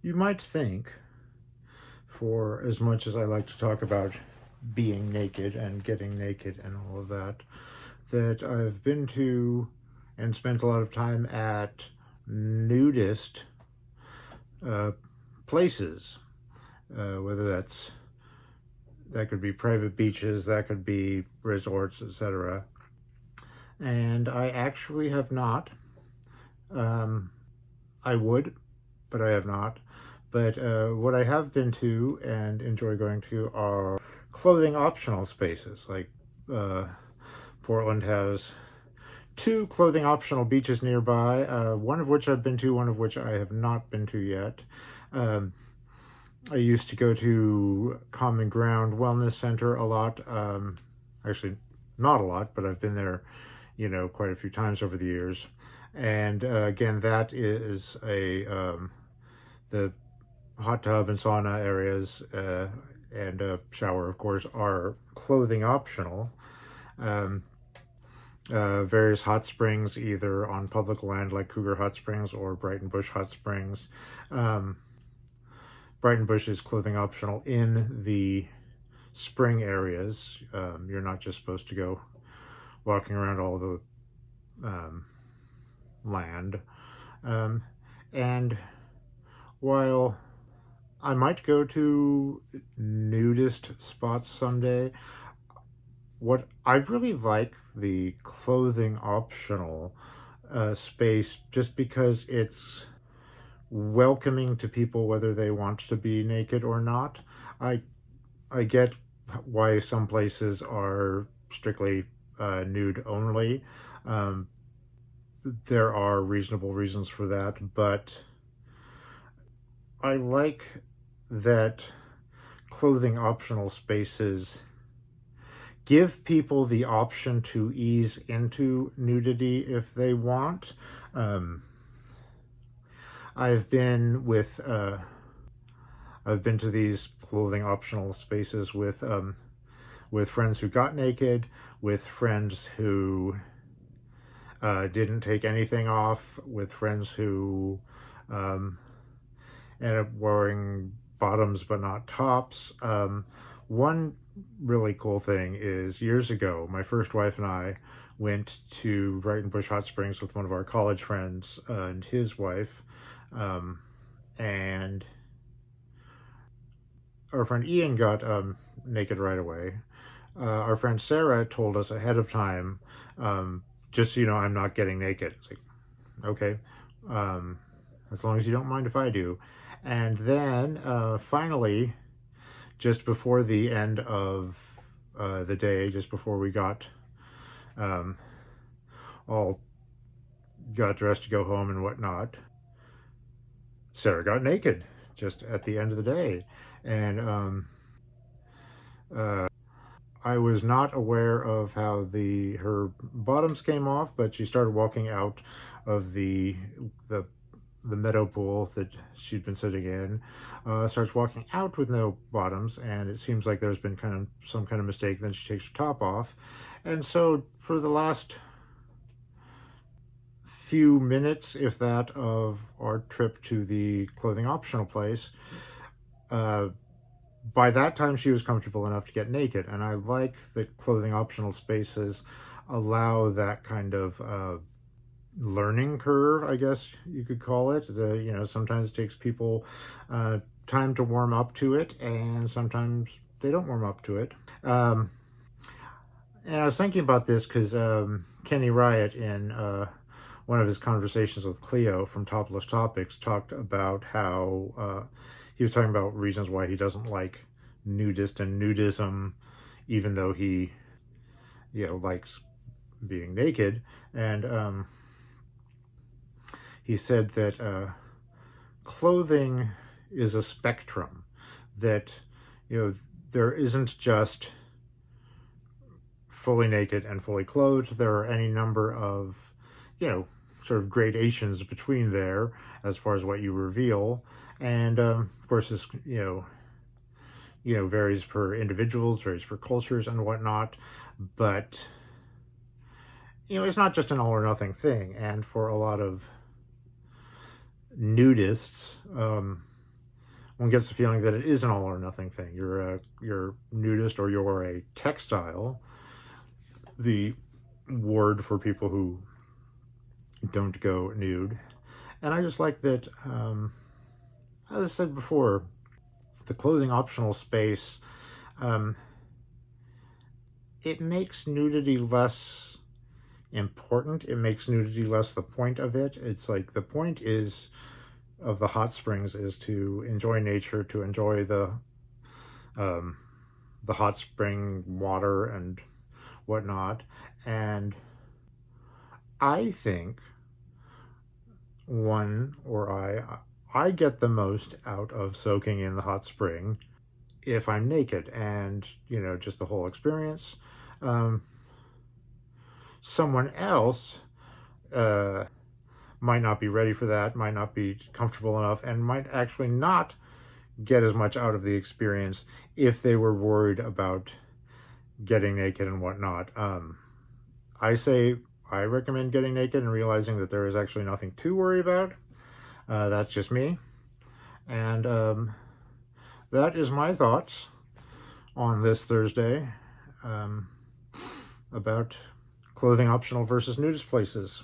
You might think, for as much as I like to talk about being naked and getting naked and all of that, that I've been to and spent a lot of time at nudist uh, places, whether that could be private beaches, that could be resorts, etc. And I actually have not. Um, I would, but I have not. But what I have been to and enjoy going to are clothing optional spaces. Like uh, Portland has two clothing optional beaches nearby, one of which I've been to, one of which I have not been to yet. Um, I used to go to Common Ground Wellness Center a lot. Actually, not a lot, but I've been there, quite a few times over the years. And again, that is the hot tub and sauna areas and shower, of course, are clothing optional. Um, Various hot springs, either on public land like Cougar Hot Springs or Brighton Bush Hot Springs. Um, Brighton Bush is clothing optional in the spring areas. You're not just supposed to go walking around all the land. Um, and while I might go to nudist spots someday, what I really like the clothing optional space just because it's welcoming to people whether they want to be naked or not. I I get why some places are strictly nude only. Um, there are reasonable reasons for that, but I like that clothing optional spaces give people the option to ease into nudity if they want. Um, I've been with I've been to these clothing optional spaces with friends who got naked, with friends who didn't take anything off, with friends who um, ended up wearing bottoms but not tops. One really cool thing is years ago, my first wife and I went to Brighton Bush Hot Springs with one of our college friends and his wife. Um, and our friend Ian got naked right away. Our friend Sarah told us ahead of time, just so you know, I'm not getting naked. It's like, okay, um, as long as you don't mind if I do. And then finally, just before the end of the day, just before we um, all got dressed to go home and whatnot, Sarah got naked just at the end of the day. And I was not aware of how her bottoms came off, but she started walking out of the the meadow pool that she'd been sitting in. Starts walking out with no bottoms, and it seems like there's been kind of some kind of mistake. Then she takes her top off, and so for the last few minutes, if that, of our trip to the clothing optional place, uh, by that time she was comfortable enough to get naked, and I like that clothing optional spaces allow that kind of learning curve, I guess you could call it. Sometimes it takes people time to warm up to it, and sometimes they don't warm up to it. And I was thinking about this because Kenny Riot, in one of his conversations with Cleo from Topless Topics, talked about how he was talking about reasons why he doesn't like nudist and nudism, even though he, likes being naked. And he said that clothing is a spectrum, that, there isn't just fully naked and fully clothed. There are any number of, sort of gradations between there as far as what you reveal. And of course, this, varies per individuals, varies per cultures and whatnot. But, it's not just an all or nothing thing. And for a lot of nudists, one gets the feeling that it is an all or nothing thing. You're nudist or you're a textile, the word for people who don't go nude. And I just like that, as I said before, the clothing optional space, it makes nudity less important. It makes nudity less the point of it. It's like the point is of the hot springs is to enjoy nature, to enjoy the hot spring water and whatnot. And I think I get the most out of soaking in the hot spring if I'm naked, and just the whole experience. Someone else might not be ready for that, might not be comfortable enough, and might actually not get as much out of the experience if they were worried about getting naked and whatnot. I recommend getting naked and realizing that there is actually nothing to worry about. That's just me. And that is my thoughts on this Thursday about clothing optional versus nudist places.